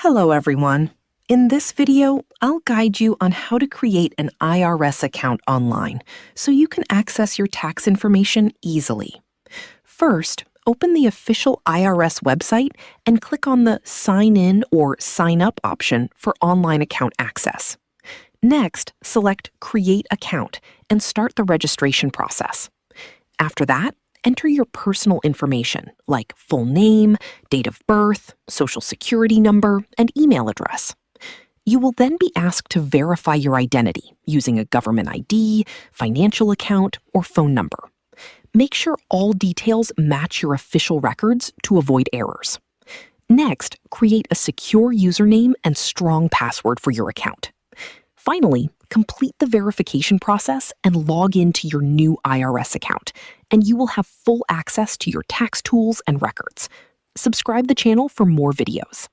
Hello everyone. In this video, I'll guide you on how to create an IRS account online so you can access your tax information easily. First, open the official IRS website and click on the Sign In or Sign Up option for online account access. Next, select Create Account and start the registration process. After that, enter your personal information like full name, date of birth, social security number, and email address. You will then be asked to verify your identity using a government ID, financial account, or phone number. Make sure all details match your official records to avoid errors. Next, create a secure username and strong password for your account. Finally, complete the verification process and log into your new IRS account, and you will have full access to your tax tools and records. Subscribe the channel for more videos.